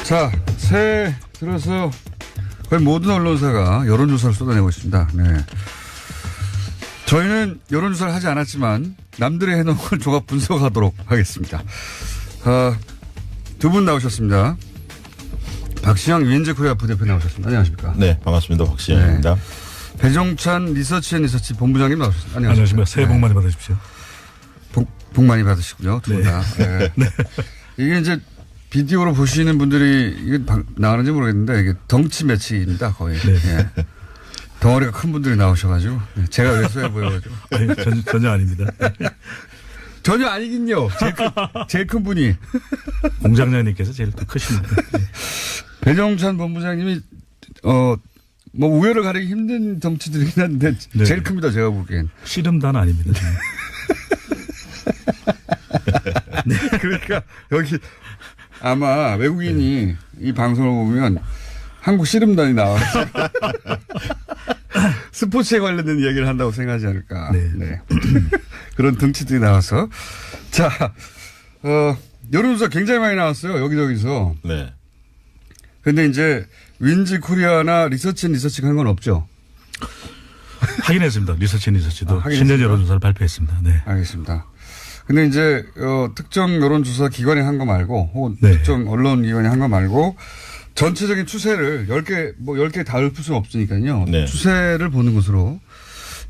자, 새해 들어서 거의 모든 언론사가 여론조사를 쏟아내고 있습니다. 네. 저희는 여론조사를 하지 않았지만 남들이 해놓은 걸 종합 분석하도록 하겠습니다. 두 분 나오셨습니다. 박시영 윈즈코리아 부대표 나오셨습니다. 안녕하십니까? 네, 반갑습니다. 박시영입니다. 네. 배종찬 리서치 본부장님 나오셨습니다. 안녕하십니까? 새해 복 많이 받으십시오. 복 많이 받으시고요. 두 분 다. 네. 네. 이게 이제 비디오로 보시는 분들이 이게 나가는지 모르겠는데 이게 덩치 매치입니다. 거의. 네. 네. 덩어리가 큰 분들이 나오셔가지고 제가 왜소해 보여가지고. 아니, 전혀 아닙니다. 전혀 아니긴요. 제일 큰 분이. 공장장님께서 제일 크십니다. 네. 배종찬 본부장님이 뭐 우열을 가리기 힘든 덩치들이긴 한데 네. 제일 큽니다. 제가 보기엔. 씨름단 아닙니다. 네. 그러니까 여기 아마 외국인이 이 방송을 보면 한국 씨름단이 나와서 스포츠에 관련된 이야기를 한다고 생각하지 않을까. 네. 네. 그런 덩치들이 나와서. 자, 여론조사 굉장히 많이 나왔어요. 여기저기서. 네. 근데 이제 윈즈 코리아나 리서치가 한 건 없죠? 확인했습니다. 리서치도 신년 여론조사를 발표했습니다. 네. 알겠습니다. 근데 이제 특정 여론조사 기관이 한 거 말고 혹은 네. 특정 언론 기관이 한 거 말고 전체적인 추세를 10개 다 읊을 수는 없으니까요. 네. 추세를 보는 것으로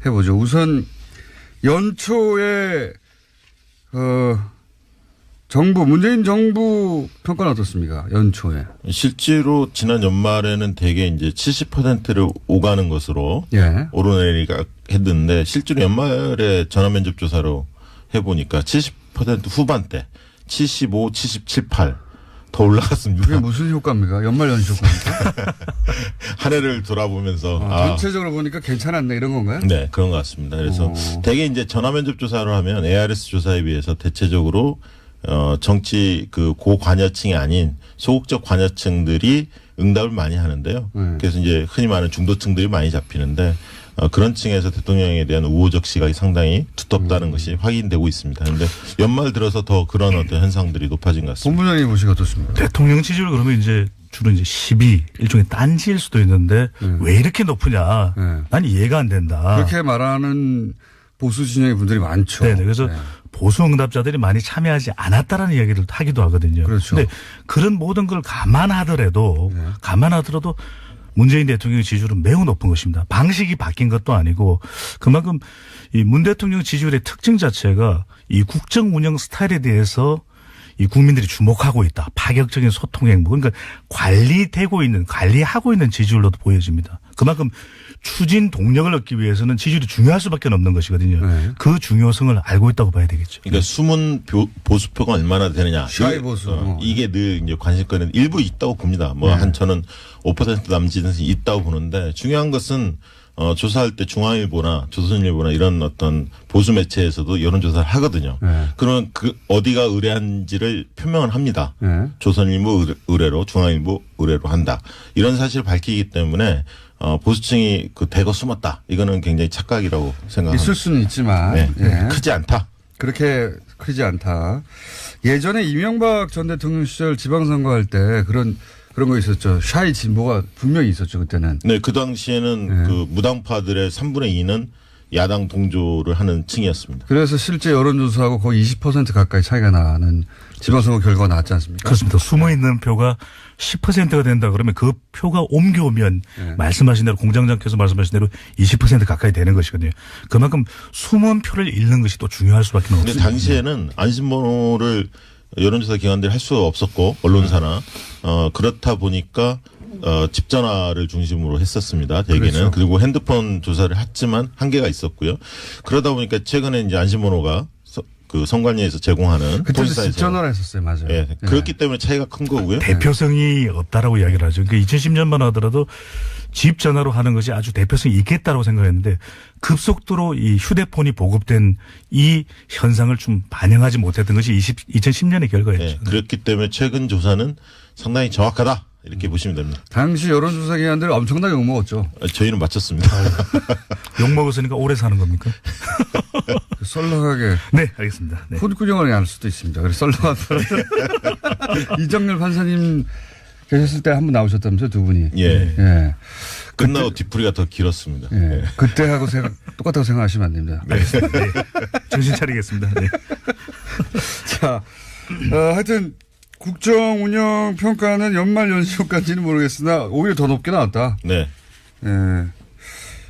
해보죠. 우선 연초에 문재인 정부 평가는 어떻습니까? 연초에. 실제로 지난 연말에는 대개 이제 70%를 오가는 것으로 예. 오르내리가 했는데 실제로 연말에 전화면접 조사로 해보니까 70% 후반대 75, 77, 8 더 올라갔습니다. 그게 무슨 효과입니까? 연말 연시 효과입니까? 한 해를 돌아보면서 전체적으로 보니까 괜찮았네 이런 건가요? 네, 그런 것 같습니다. 그래서 대개 이제 전화면접 조사를 하면 ARS 조사에 비해서 대체적으로 정치 고관여층이 아닌 소극적 관여층들이 응답을 많이 하는데요. 그래서 이제 흔히 말하는 중도층들이 많이 잡히는데 그런 층에서 대통령에 대한 우호적 시각이 상당히 두텁다는 것이 확인되고 있습니다. 그런데 연말 들어서 더 그런 어떤 현상들이 높아진 것 같습니다. 본부장님 보시기 어떻습니까? 대통령 지지율 그러면 이제 주로 이제 12 일종의 딴지일 수도 있는데 왜 이렇게 높으냐? 난 이해가 안 된다. 그렇게 말하는 보수 진영의 분들이 많죠. 네, 그래서 보수 응답자들이 많이 참여하지 않았다라는 이야기를 하기도 하거든요. 그렇죠. 그런데 그런 모든 걸 감안하더라도 문재인 대통령의 지지율은 매우 높은 것입니다. 방식이 바뀐 것도 아니고 그만큼 이 문 대통령 지지율의 특징 자체가 이 국정 운영 스타일에 대해서 이 국민들이 주목하고 있다. 파격적인 소통 행보. 그러니까 관리하고 있는 지지율로도 보여집니다. 그만큼 추진 동력을 얻기 위해서는 지지율이 중요할 수밖에 없는 것이거든요. 네. 그 중요성을 알고 있다고 봐야 되겠죠. 그러니까 숨은 보수표가 얼마나 되느냐. 샤이 보수. 이게 늘 이제 관심권은 일부 있다고 봅니다. 저는 5% 남짓은 있다고 보는데 중요한 것은 조사할 때 중앙일보나 조선일보나 이런 어떤 보수 매체에서도 여론조사를 하거든요. 그러면 어디가 의뢰한지를 표명을 합니다. 조선일보 의뢰로 중앙일보 의뢰로 한다. 이런 사실을 밝히기 때문에 보수층이 대거 숨었다. 이거는 굉장히 착각이라고 생각합니다. 있을 수는 있지만 네. 크지 않다. 그렇게 크지 않다. 예전에 이명박 전 대통령 시절 지방선거할 때 그런 거 있었죠. 샤이 진보가 분명히 있었죠. 그때는. 네. 그 당시에는 무당파들의 3분의 2는 야당 동조를 하는 층이었습니다. 그래서 실제 여론조사하고 거의 20% 가까이 차이가 나는 지방선거 결과가 나왔지 않습니까? 그렇습니다. 숨어있는 표가 10%가 된다 그러면 그 표가 옮겨오면 말씀하신 대로 공장장께서 말씀하신 대로 20% 가까이 되는 것이거든요. 그만큼 숨은 표를 잃는 것이 또 중요할 수밖에 없습니다. 그런데 당시에는 안심번호를 여론조사 기관들이 할 수 없었고 언론사나 그렇다 보니까 집 전화를 중심으로 했었습니다. 대개는. 그렇죠. 그리고 핸드폰 조사를 했지만 한계가 있었고요. 그러다 보니까 최근에 이제 안심번호가 선관위에서 제공하는 그때도 집 전화를 했었어요. 맞아요. 네. 그렇기 때문에 차이가 큰 거고요. 대표성이 없다라고 이야기를 하죠. 그러니까 2010년만 하더라도 집 전화로 하는 것이 아주 대표성이 있겠다라고 생각했는데 급속도로 이 휴대폰이 보급된 이 현상을 좀 반영하지 못했던 것이 2010년의 결과였죠. 네. 그렇기 때문에 최근 조사는 상당히 정확하다. 이렇게 보시면 됩니다. 당시 여론조사 기관들이 엄청나게 욕먹었죠. 저희는 맞췄습니다. 욕먹었으니까 오래 사는 겁니까? 썰렁하게. 네, 알겠습니다. 네. 혼꾸녕을 할 수도 있습니다. 그래서 썰렁한 이정렬 판사님 계셨을 때 한 번 나오셨다면서요, 두 분이. 예. 예. 끝나고 뒤풀이가 더 길었습니다. 예. 예. 그때하고 똑같다고 생각하시면 안 됩니다. 네. 정신 차리겠습니다. 네. 자, 하여튼 국정 운영 평가는 연말 연시까지는 모르겠으나 오히려 더 높게 나왔다. 네. 예.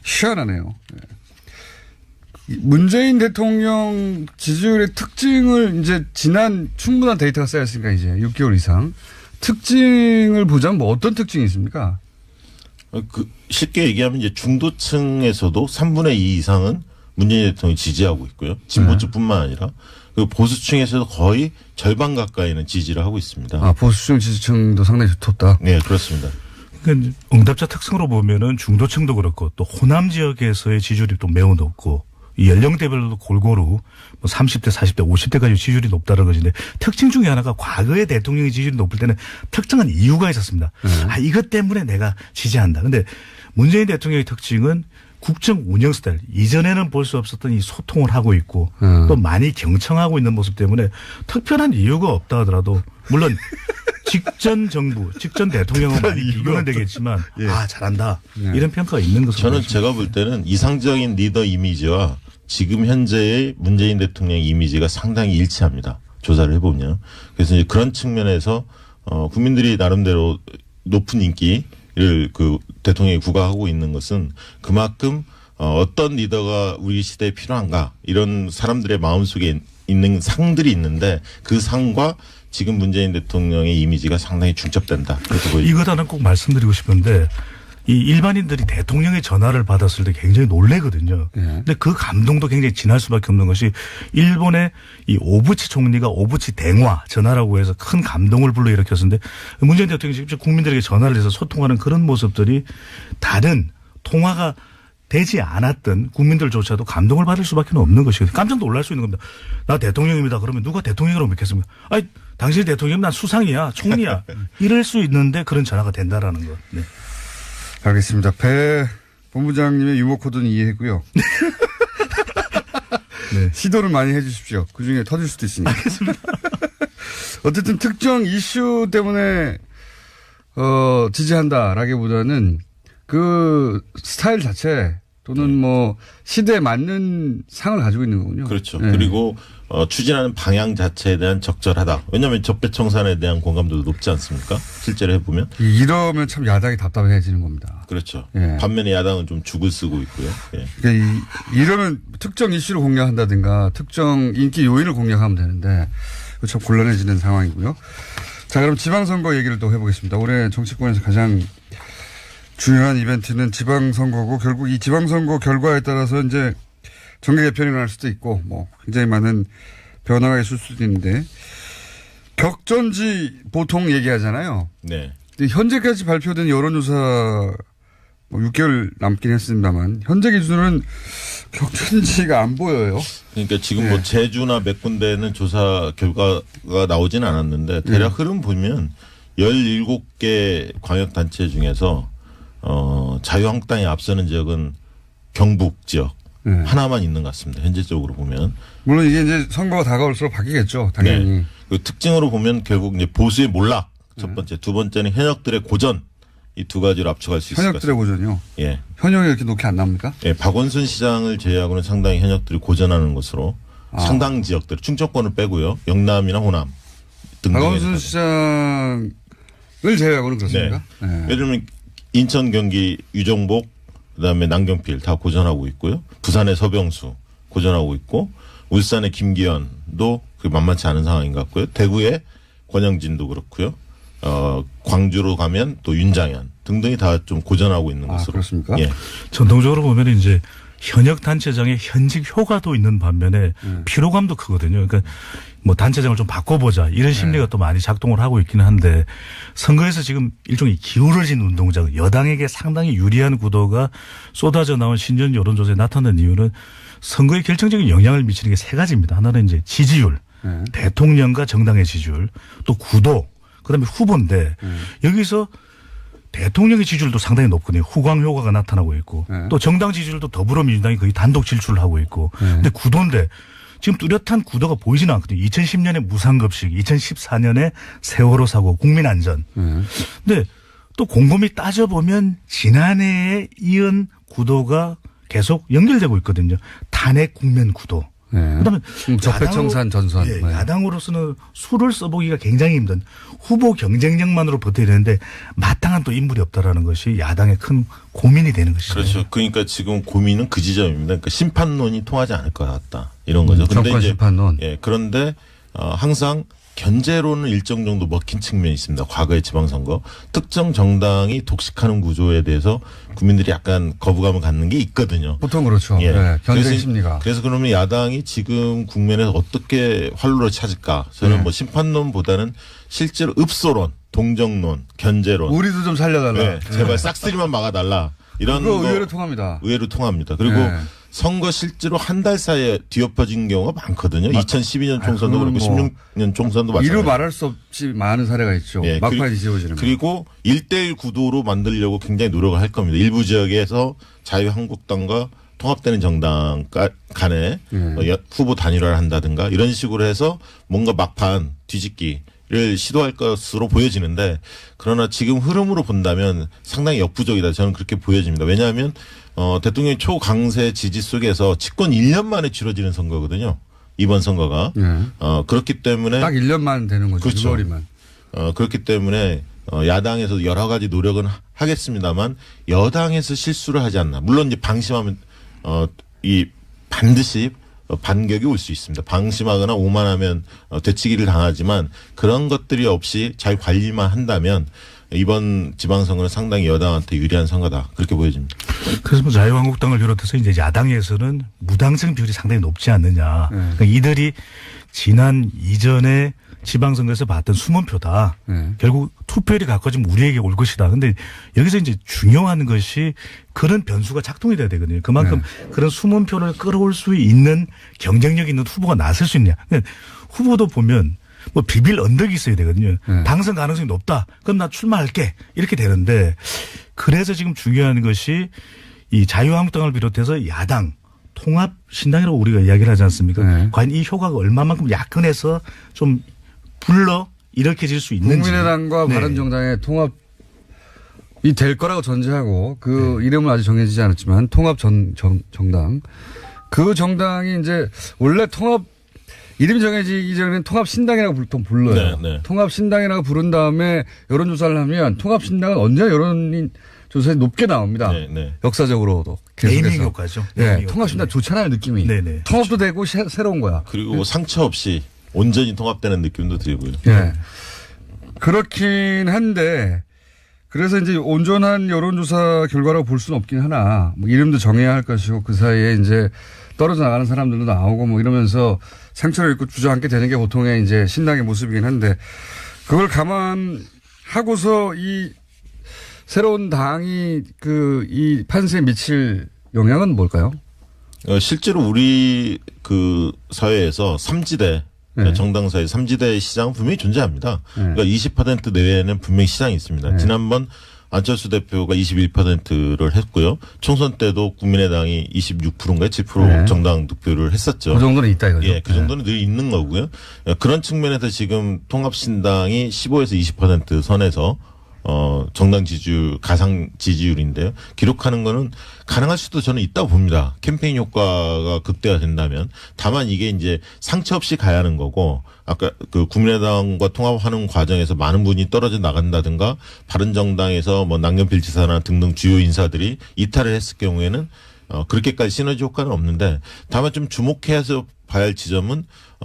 희한하네요. 예. 문재인 대통령 지지율의 특징을 이제 지난 충분한 데이터가 쌓였으니까 이제 6개월 이상 특징을 보자면 뭐 어떤 특징이 있습니까? 쉽게 얘기하면 이제 중도층에서도 3분의 2 이상은 문재인 대통령을 지지하고 있고요. 진보층뿐만 아니라 그리고 보수층에서도 거의 절반 가까이는 지지를 하고 있습니다. 아, 보수층 지지층도 상당히 두텁다. 네, 그렇습니다. 그러니까 응답자 특성으로 보면은 중도층도 그렇고 또 호남 지역에서의 지지율이 또 매우 높고 이 연령대별로도 골고루 뭐 30대, 40대, 50대까지 지지율이 높다는 것인데 특징 중에 하나가 과거에 대통령의 지지율이 높을 때는 특정한 이유가 있었습니다. 아, 이것 때문에 내가 지지한다. 근데 문재인 대통령의 특징은 국정 운영 스타일. 이전에는 볼 수 없었던 이 소통을 하고 있고 또 많이 경청하고 있는 모습 때문에 특별한 이유가 없다 하더라도 물론 직전 정부, 직전 대통령은 많이 비교는 되겠지만 예. 아, 잘한다. 이런 평가가 있는 것으로 저는 보입니다. 제가 볼 때는 이상적인 리더 이미지와 지금 현재의 문재인 대통령 이미지가 상당히 일치합니다. 조사를 해보면. 그래서 이제 그런 측면에서 국민들이 나름대로 높은 인기를 그 대통령이 구가하고 있는 것은 그만큼 어떤 리더가 우리 시대에 필요한가 이런 사람들의 마음속에 있는 상들이 있는데 그 상과 지금 문재인 대통령의 이미지가 상당히 중첩된다. 그렇게 보입니다. 이것 하나 꼭 말씀드리고 싶은데 이 일반인들이 대통령의 전화를 받았을 때 굉장히 놀래거든요. 근데 그 감동도 굉장히 진할 수밖에 없는 것이 일본의 이 오부치 총리가 오부치 대화 전화라고 해서 큰 감동을 불러일으켰었는데 문재인 대통령이 직접 국민들에게 전화를 해서 소통하는 그런 모습들이 다른 통화가 되지 않았던 국민들조차도 감동을 받을 수밖에 없는 것이거든요. 깜짝 놀랄 수 있는 겁니다. 나 대통령입니다. 그러면 누가 대통령이라고 믿겠습니까? 아니, 당신이 대통령이면 난 수상이야, 총리야. 이럴 수 있는데 그런 전화가 된다라는 것. 네. 알겠습니다. 배 본부장님의 유머 코드는 이해했고요. 네. 시도를 많이 해 주십시오. 그중에 터질 수도 있으니까. 알겠습니다. 어쨌든 특정 이슈 때문에 지지한다라기보다는 그 스타일 자체 또는 뭐 시대에 맞는 상을 가지고 있는 거군요. 그렇죠. 네. 그리고 추진하는 방향 자체에 대한 적절하다. 왜냐하면 적폐청산에 대한 공감도도 높지 않습니까? 실제로 해보면. 이러면 참 야당이 답답해지는 겁니다. 그렇죠. 예. 반면에 야당은 좀 죽을 쓰고 있고요. 예. 그러니까 이러면 특정 이슈를 공략한다든가 특정 인기 요인을 공략하면 되는데 참 곤란해지는 상황이고요. 자, 그럼 지방선거 얘기를 또 해보겠습니다. 올해 정치권에서 가장 중요한 이벤트는 지방선거고 결국 이 지방선거 결과에 따라서 이제 정계 개편이 일어날 수도 있고 뭐 굉장히 많은 변화가 있을 수도 있는데 격전지 보통 얘기하잖아요. 네. 근데 현재까지 발표된 여론조사 뭐 6개월 남긴 했습니다만 현재 기준으로는 격전지가 안 보여요. 그러니까 지금 뭐 제주나 몇 군데는 조사 결과가 나오지는 않았는데 대략 흐름 보면 17개 광역단체 중에서 자유한국당이 앞서는 지역은 경북 지역 하나만 있는 것 같습니다. 현재적으로 보면. 물론 이게 이제 선거가 다가올수록 바뀌겠죠. 당연히. 네. 그 특징으로 보면 결국 이제 보수의 몰락 첫 번째, 두 번째는 현역들의 고전 이 두 가지로 압축할 수 있을 것 같습니다. 현역들의 고전이요? 예. 현역이 이렇게 높게 안 나옵니까? 예. 박원순 시장을 제외하고는 상당히 현역들이 고전하는 것으로 상당 지역들 충청권을 빼고요. 영남이나 호남 등등. 박원순 시장을 제외하고는 그렇습니까? 네. 네. 예를 들면 인천, 경기 유정복 그다음에 남경필 다 고전하고 있고요. 부산의 서병수 고전하고 있고 울산의 김기현도 그 만만치 않은 상황인 것 같고요. 대구의 권영진도 그렇고요. 광주로 가면 또 윤장현 등등이 다 좀 고전하고 있는 것으로. 그렇습니까? 예. 전통적으로 보면 이제 현역 단체장의 현직 효과도 있는 반면에 피로감도 크거든요. 그러니까 뭐 단체장을 좀 바꿔보자 이런 심리가 또 많이 작동을 하고 있기는 한데 선거에서 지금 일종의 기울어진 운동장 여당에게 상당히 유리한 구도가 쏟아져 나온 신년 여론조사에 나타난 이유는 선거에 결정적인 영향을 미치는 게 세 가지입니다. 하나는 이제 지지율, 대통령과 정당의 지지율, 또 구도, 그다음에 후보인데 여기서 대통령의 지지율도 상당히 높거든요. 후광 효과가 나타나고 있고 또 정당 지지율도 더불어민주당이 거의 단독 질주를 하고 있고 근데 구도인데 지금 뚜렷한 구도가 보이지는 않거든요. 2010년에 무상급식, 2014년에 세월호 사고, 국민안전. 근데 또 곰곰이 따져보면 지난해에 이은 구도가 계속 연결되고 있거든요. 탄핵 국면 구도. 그다음에 적폐청산 전선. 예, 야당으로서는 수를 써보기가 굉장히 힘든 후보 경쟁력만으로 버텨야 되는데 마땅한 또 인물이 없다라는 것이 야당의 큰 고민이 되는 것이죠. 그렇죠. 그러니까 지금 고민은 그 지점입니다. 그러니까 심판론이 통하지 않을 것 같다. 이런 거죠. 근데 정권 이제 심판론. 예, 그런데 항상 견제로는 일정 정도 먹힌 측면이 있습니다. 과거의 지방선거. 특정 정당이 독식하는 구조에 대해서 국민들이 약간 거부감을 갖는 게 있거든요. 보통 그렇죠. 예. 네, 견제 심리가. 그래서 그러면 야당이 지금 국면에서 어떻게 활로를 찾을까? 저는 뭐 심판론보다는 실제로 읍소론, 동정론, 견제론. 우리도 좀 살려달라. 네, 제발 싹쓸이만 막아달라. 이런 그거 거 의외로 통합니다. 의외로 통합니다. 그리고 선거 실제로 한 달 사이에 뒤엎어진 경우가 많거든요. 2012년 총선도 그렇고 16년 총선도 마찬가지로. 이루 말할 수 없이 많은 사례가 있죠. 예, 막판에 뒤집어지는 거. 그리고 1대1 구도로 만들려고 굉장히 노력을 할 겁니다. 일부 지역에서 자유한국당과 통합되는 정당 간에 후보 단일화를 한다든가 이런 식으로 해서 뭔가 막판 뒤집기를 시도할 것으로 보여지는데 그러나 지금 흐름으로 본다면 상당히 역부족이다. 저는 그렇게 보여집니다. 왜냐하면 대통령의 초강세 지지 속에서 집권 1년 만에 치러지는 선거거든요. 이번 선거가. 그렇기 때문에. 딱 1년만 되는 거죠. 그렇죠. 6월이면. 그렇기 때문에 야당에서 여러 가지 노력은 하겠습니다만 여당에서 실수를 하지 않나. 물론 이제 방심하면 이 반드시 반격이 올 수 있습니다. 방심하거나 오만하면 되치기를 당하지만 그런 것들이 없이 잘 관리만 한다면 이번 지방선거는 상당히 여당한테 유리한 선거다. 그렇게 보여집니다. 그래서 뭐 자유한국당을 비롯해서 이제 야당에서는 무당성 비율이 상당히 높지 않느냐. 그러니까 이들이 지난 이전에 지방선거에서 봤던 숨은 표다. 결국 투표율이 가까워지면 우리에게 올 것이다. 근데 여기서 이제 중요한 것이 그런 변수가 작동이 돼야 되거든요. 그만큼 그런 숨은 표를 끌어올 수 있는 경쟁력 있는 후보가 나설 수 있냐. 그러니까 후보도 보면 뭐 비빌 언덕이 있어야 되거든요. 당선 가능성이 높다. 그럼 나 출마할게. 이렇게 되는데 그래서 지금 중요한 것이 이 자유한국당을 비롯해서 야당 통합 신당이라고 우리가 이야기를 하지 않습니까? 과연 이 효과가 얼마만큼 야근해서 좀 불러 일으켜질 수 있는지. 국민의당과 바른정당의 통합이 될 거라고 전제하고 그 이름은 아직 정해지지 않았지만 통합 정당. 그 정당이 이제 원래 통합 이름이 정해지기 전에는 통합신당이라고 보통 불러요. 통합신당이라고 부른 다음에 여론조사를 하면 통합신당은 언제나 여론조사에 높게 나옵니다. 역사적으로도. 네이밍 효과죠. 네. 통합신당 좋잖아요, 느낌이. 통합도 되고 새로운 거야. 그리고 상처 없이 온전히 통합되는 느낌도 들고요. 네. 그렇긴 한데 그래서 이제 온전한 여론조사 결과라고 볼 수는 없긴 하나 뭐 이름도 정해야 할 것이고 그 사이에 이제 떨어져 나가는 사람들도 나오고 뭐 이러면서 상처를 입고 주저앉게 되는 게 보통의 이제 신당의 모습이긴 한데 그걸 감안하고서 이 새로운 당이 이 판세에 미칠 영향은 뭘까요? 실제로 우리 그 사회에서 3지대 정당 사이 3지대 시장은 분명히 존재합니다. 그러니까 20% 내외에는 분명히 시장이 있습니다. 지난번 안철수 대표가 21%를 했고요. 총선 때도 국민의당이 26%인가요? 7% 정당 득표를 했었죠. 그 정도는 있다 이거죠. 예, 그 정도는 늘 있는 거고요. 그런 측면에서 지금 통합신당이 15에서 20% 선에서 정당 지지율, 가상 지지율인데요. 기록하는 거는 가능할 수도 저는 있다고 봅니다. 캠페인 효과가 극대화된다면. 다만 이게 이제 상처 없이 가야 하는 거고, 아까 그 국민의당과 통합하는 과정에서 많은 분이 떨어져 나간다든가, 바른정당에서 뭐 남경필 지사나 등등 주요 인사들이 이탈을 했을 경우에는 그렇게까지 시너지 효과는 없는데, 다만 좀 주목해서 봐야 할 지점은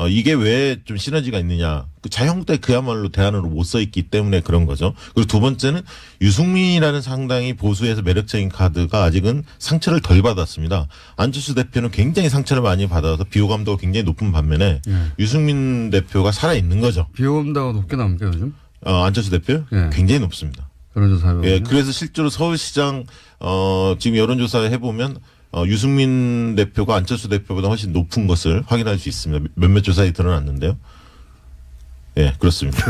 이게 왜 좀 시너지가 있느냐. 그 자유한국당이 그야말로 대안으로 못 써 있기 때문에 그런 거죠. 그리고 두 번째는 유승민이라는 상당히 보수에서 매력적인 카드가 아직은 상처를 덜 받았습니다. 안철수 대표는 굉장히 상처를 많이 받아서 비호감도가 굉장히 높은 반면에 유승민 대표가 살아있는 거죠. 비호감도가 높게 나옵니까 요즘? 안철수 대표? 굉장히 높습니다. 여론조사 예, 그래서 실제로 서울시장 지금 여론조사 해보면 유승민 대표가 안철수 대표보다 훨씬 높은 것을 확인할 수 있습니다. 몇몇 조사에 드러났는데요. 예, 그렇습니다.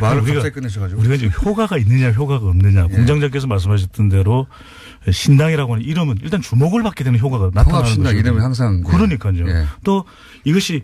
말을 우리가- 갑자기 끝내셔가지고. 우리가 지금 효과가 있느냐 효과가 없느냐 공장장께서 말씀하셨던 대로 신당이라고 하는 이름은 일단 주목을 받게 되는 효과가 나타나는 통합신당 것이거든요. 이름이 항상. 그러니까요. 예. 또 이것이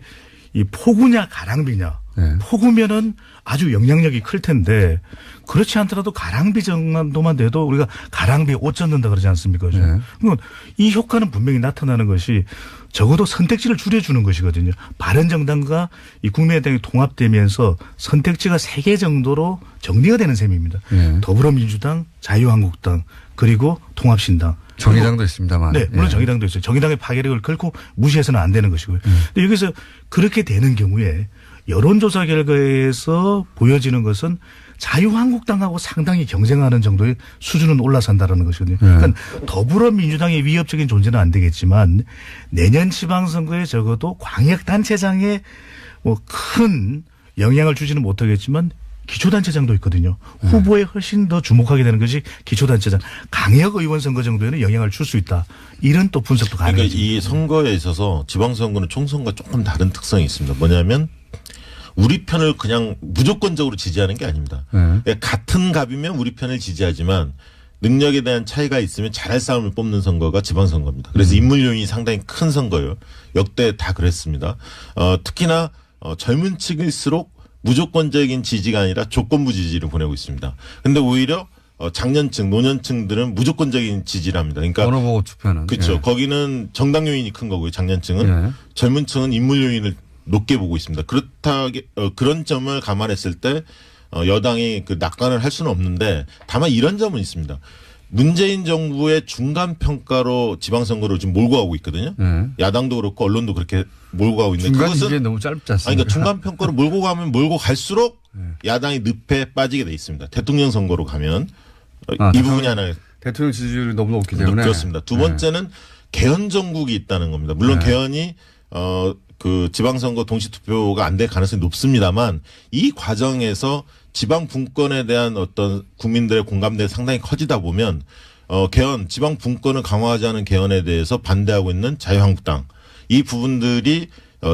이 폭우냐 가랑비냐. 예. 폭우면은 아주 영향력이 클 텐데 그렇지 않더라도 가랑비 정도만 돼도 우리가 가랑비에 옷 젖는다 그러지 않습니까? 네. 그러면 이 효과는 분명히 나타나는 것이 적어도 선택지를 줄여주는 것이거든요. 바른정당과 이 국민의당이 통합되면서 선택지가 3개 정도로 정리가 되는 셈입니다. 네. 더불어민주당, 자유한국당 그리고 통합신당. 정의당도 있습니다만. 네, 물론 예. 정의당도 있어요. 정의당의 파괴력을 결코 무시해서는 안 되는 것이고요. 근데 여기서 그렇게 되는 경우에 여론조사 결과에서 보여지는 것은 자유한국당하고 상당히 경쟁하는 정도의 수준은 올라선다라는 것이거든요. 그러니까 더불어민주당의 위협적인 존재는 안 되겠지만 내년 지방선거에 적어도 광역단체장에 뭐 큰 영향을 주지는 못하겠지만 기초단체장도 있거든요. 후보에 훨씬 더 주목하게 되는 것이 기초단체장. 강역의원 선거 정도에는 영향을 줄 수 있다. 이런 또 분석도 그러니까 가능해집니다. 이 선거에 있어서 지방선거는 총선과 조금 다른 특성이 있습니다. 뭐냐면 우리 편을 그냥 무조건적으로 지지하는 게 아닙니다. 그러니까 같은 갑이면 우리 편을 지지하지만 능력에 대한 차이가 있으면 잘할 사람을 뽑는 선거가 지방선거입니다. 그래서 인물 요인이 상당히 큰 선거예요. 역대 다 그랬습니다. 특히나 젊은 층일수록 무조건적인 지지가 아니라 조건부 지지를 보내고 있습니다. 근데 오히려 장년층, 노년층들은 무조건적인 지지를 합니다. 그러니까 번호 보고 투표는. 그렇죠. 예. 거기는 정당 요인이 큰 거고요. 장년층은 예. 젊은 층은 인물 요인을 높게 보고 있습니다. 그런 점을 감안했을 때 여당이 그 낙관을 할 수는 없는데 다만 이런 점은 있습니다. 문재인 정부의 중간 평가로 지방선거를 지금 몰고 가고 있거든요. 야당도 그렇고 언론도 그렇게 몰고 가고 있는데 중간 그것은 이게 너무 짧지 아니, 않습니까? 그러니까 중간 평가로 몰고 가면 몰고 갈수록 야당이 늪에 빠지게 돼 있습니다. 대통령 선거로 가면 이 부분이 하나 대통령 지지율이 너무 높기 때문에. 그렇습니다. 두 번째는 개헌 정국이 있다는 겁니다. 물론 개헌이 그 지방선거 동시투표가 안 될 가능성이 높습니다만 이 과정에서 지방 분권에 대한 어떤 국민들의 공감대가 상당히 커지다 보면 개헌 지방 분권을 강화하지 않은 개헌에 대해서 반대하고 있는 자유한국당 이 부분들이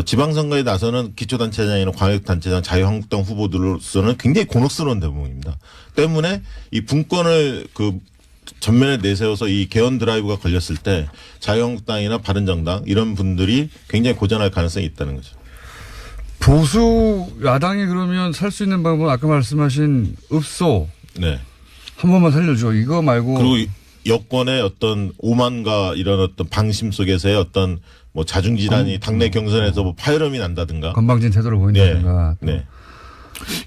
지방선거에 나서는 기초단체장이나 광역단체장 자유한국당 후보들로서는 굉장히 곤혹스러운 대목입니다. 때문에 이 분권을 그 전면에 내세워서 이 개헌 드라이브가 걸렸을 때 자유한국당이나 바른정당 이런 분들이 굉장히 고전할 가능성이 있다는 거죠. 보수 야당이 그러면 살 수 있는 방법은 아까 말씀하신 읍소. 네. 한 번만 살려줘. 이거 말고. 그리고 여권의 어떤 오만과 이런 어떤 방심 속에서의 어떤 뭐 자중질환이 당내 경선에서 뭐 파열음이 난다든가. 건방진 태도를 보인다든가. 네.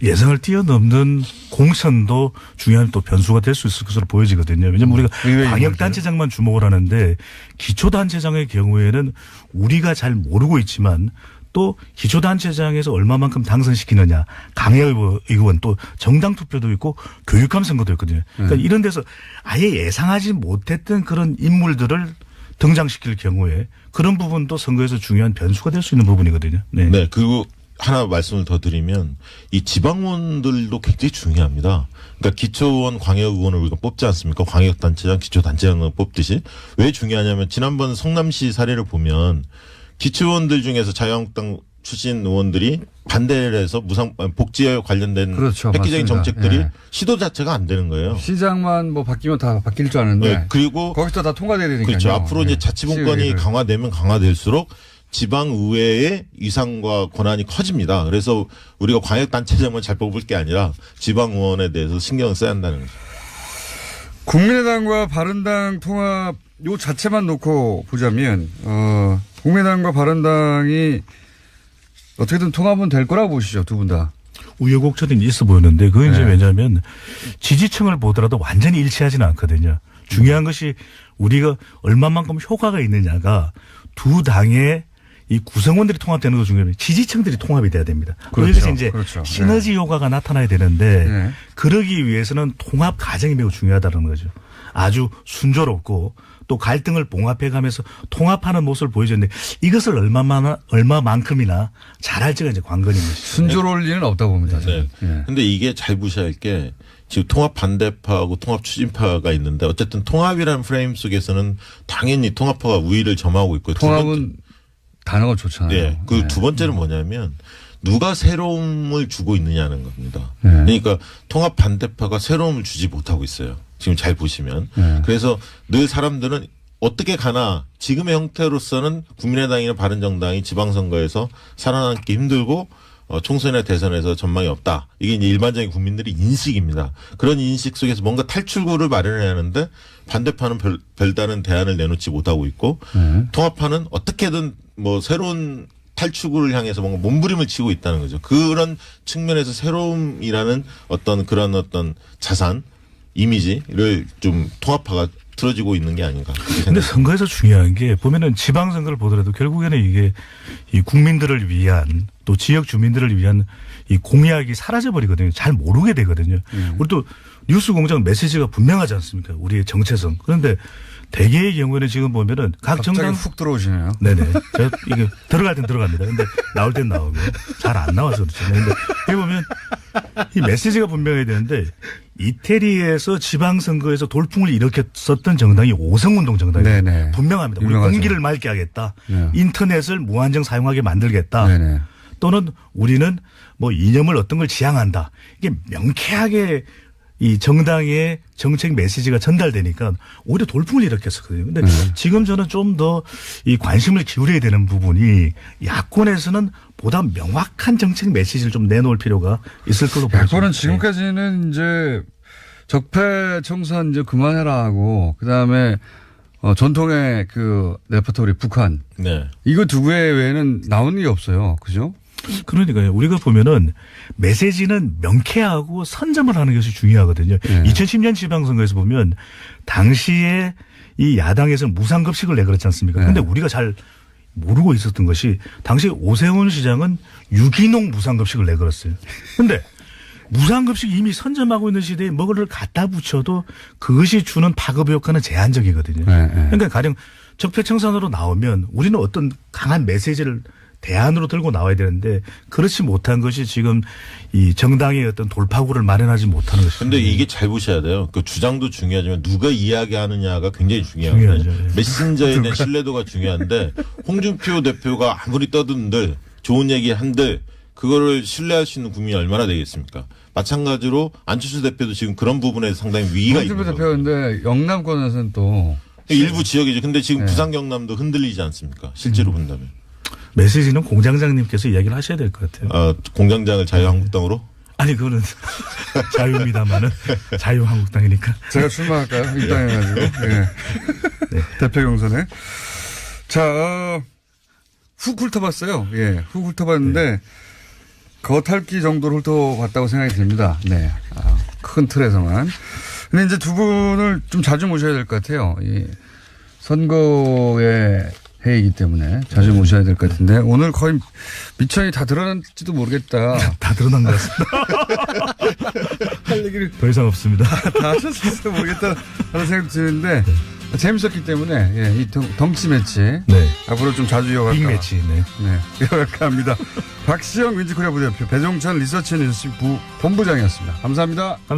예상을 뛰어넘는 공천도 중요한 또 변수가 될 수 있을 것으로 보여지거든요. 왜냐하면 우리가 광역단체장만 주목을 하는데 기초단체장의 경우에는 우리가 잘 모르고 있지만 또 기초단체장에서 얼마만큼 당선시키느냐 강의의원 또 정당 투표도 있고 교육감 선거도 있거든요. 그러니까 이런 데서 아예 예상하지 못했던 그런 인물들을 등장시킬 경우에 그런 부분도 선거에서 중요한 변수가 될 수 있는 부분이거든요. 네. 네. 그리고 하나 말씀을 더 드리면 이 지방의원들도 굉장히 중요합니다. 그러니까 기초의원, 광역의원을 우리가 뽑지 않습니까? 광역단체장, 기초단체장을 뽑듯이. 왜 중요하냐면 지난번 성남시 사례를 보면 기초의원들 중에서 자유한국당 출신 의원들이 반대를 해서 복지에 관련된 그렇죠. 획기적인 맞습니다. 정책들이 예. 시도 자체가 안 되는 거예요. 시장만 뭐 바뀌면 다 바뀔 줄 아는데. 네. 그리고 거기서 다 통과돼야 되니까요. 그렇죠. 앞으로 이제 자치분권이 시의회를. 강화되면 강화될수록 지방의회의 위상과 권한이 커집니다. 그래서 우리가 광역단체장을 잘 뽑을 게 아니라 지방의원에 대해서 신경을 써야 한다는 거죠. 국민의당과 바른당 통합 요 자체만 놓고 보자면 국민의당과 바른당이 어떻게든 통합은 될 거라고 보시죠. 두 분 다. 우여곡절이 있어 보이는데 그건 이제 네. 왜냐하면 지지층을 보더라도 완전히 일치하지는 않거든요. 중요한 것이 우리가 얼마만큼 효과가 있느냐가 두 당의 이 구성원들이 통합되는 거 중요해요. 지지층들이 통합이 돼야 됩니다. 그렇죠. 여기서 이제 그렇죠. 시너지 네. 효과가 나타나야 되는데 네. 그러기 위해서는 통합 과정이 매우 중요하다는 거죠. 아주 순조롭고 또 갈등을 봉합해가면서 통합하는 모습을 보여줬는데 이것을 얼마만큼이나 잘할지가 이제 관건인 것이죠. 순조로울 리는 없다고 봅니다. 네. 네. 근데 이게 잘 보셔야 할 게 지금 통합 반대파하고 통합 추진파가 있는데 어쨌든 통합이라는 프레임 속에서는 당연히 통합파가 우위를 점하고 있고 통합은 단어가 좋잖아요. 네. 그 두 번째는 뭐냐면 누가 새로움을 주고 있느냐는 겁니다. 그러니까 통합 반대파가 새로움을 주지 못하고 있어요. 지금 잘 보시면. 그래서 늘 사람들은 어떻게 가나 지금의 형태로서는 국민의당이나 바른정당이 지방선거에서 살아남기 힘들고 총선이나 대선에서 전망이 없다. 이게 이제 일반적인 국민들의 인식입니다. 그런 인식 속에서 뭔가 탈출구를 마련해야 하는데 반대파는 별다른 대안을 내놓지 못하고 있고 통합파는 어떻게든 뭐 새로운 탈출구를 향해서 뭔가 몸부림을 치고 있다는 거죠. 그런 측면에서 새로움이라는 그런 자산, 이미지를 좀 통합파가 틀어지고 있는 게 아닌가. 그런데 선거에서 중요한 게 보면은 지방선거를 보더라도 결국에는 이게 이 국민들을 위한 또 지역 주민들을 위한 이 공약이 사라져 버리거든요. 잘 모르게 되거든요. 우리 또 뉴스공장 메시지가 분명하지 않습니까? 우리의 정체성. 그런데 대개의 경우에는 지금 보면은 각 정당 훅 들어오시네요. 네네. 제가 이게 들어갈 땐 들어갑니다. 근데 나올 땐 나오고 잘 안 나와서 그렇잖아요. 근데 여기 보면 이 메시지가 분명해야 되는데 이태리에서 지방선거에서 돌풍을 일으켰었던 정당이 오성운동 정당이에요. 네네. 분명합니다. 우리 유명하죠. 공기를 맑게 하겠다. 네. 인터넷을 무한정 사용하게 만들겠다. 네네. 또는 우리는 뭐 이념을 어떤 걸 지향한다. 이게 명쾌하게 이 정당의 정책 메시지가 전달되니까 오히려 돌풍을 일으켰었거든요. 근데 지금 저는 좀 더 이 관심을 기울여야 되는 부분이 야권에서는 보다 명확한 정책 메시지를 좀 내놓을 필요가 있을 걸로 보입니다. 야권은 지금까지는 이제 적폐청산 이제 그만해라 하고 그다음에 전통의 그 레퍼토리 북한. 네. 이거 두 개 외에는 나오는 게 없어요. 그죠? 그러니까요. 우리가 보면은 메시지는 명쾌하고 선점을 하는 것이 중요하거든요. 2010년 지방선거에서 보면 당시에 이 야당에서는 무상급식을 내걸었지 않습니까? 그런데 우리가 잘 모르고 있었던 것이 당시 오세훈 시장은 유기농 무상급식을 내걸었어요. 그런데 무상급식 이미 선점하고 있는 시대에 뭐를 갖다 붙여도 그것이 주는 파급 효과는 제한적이거든요. 그러니까 가령 적폐청산으로 나오면 우리는 어떤 강한 메시지를 대안으로 들고 나와야 되는데 그렇지 못한 것이 지금 이 정당의 어떤 돌파구를 마련하지 못하는 것입니다. 그런데 이게 잘 보셔야 돼요. 그 주장도 중요하지만 누가 이야기하느냐가 굉장히 중요하거든요. 메신저에 대한 신뢰도가 중요한데 홍준표 대표가 아무리 떠든들 좋은 얘기 한들 그거를 신뢰할 수 있는 국민이 얼마나 되겠습니까? 마찬가지로 안철수 대표도 지금 그런 부분에 상당히 위기가 있는 거예요. 홍준표 대표인데 영남권에서는 또 일부 지역이죠. 근데 지금 부산 경남도 흔들리지 않습니까? 실제로 본다면. 메시지는 공장장님께서 이야기를 하셔야 될 것 같아요. 공장장을 자유한국당으로? 아니 그거는 자유입니다만은 자유한국당이니까. 제가 출마할까요? 입당해가지고. 네. 대표 경선에. 자, 훅 훑어봤어요. 예, 훅 훑어봤는데 겉핥기 정도로 훑어봤다고 생각이 듭니다. 네, 큰 틀에서만. 근데 이제 두 분을 좀 자주 모셔야 될 것 같아요. 이 선거에 회의이기 때문에 자주 모셔야 될 것 같은데 오늘 거의 미천이 다 드러난지도 모르겠다. 다 드러난 것 같습니다. 할 얘기를 더 이상 없습니다. 다 하셨을지도 모르겠다 하는 생각이 드는데 재밌었기 때문에 예, 이 덩치 매치 앞으로 좀 자주 이어갈까. 빅 매치. 이어갈까 합니다. 박시영 윈지코리아 부대표 배종찬 리서치 뉴스 본부장이었습니다. 감사합니다.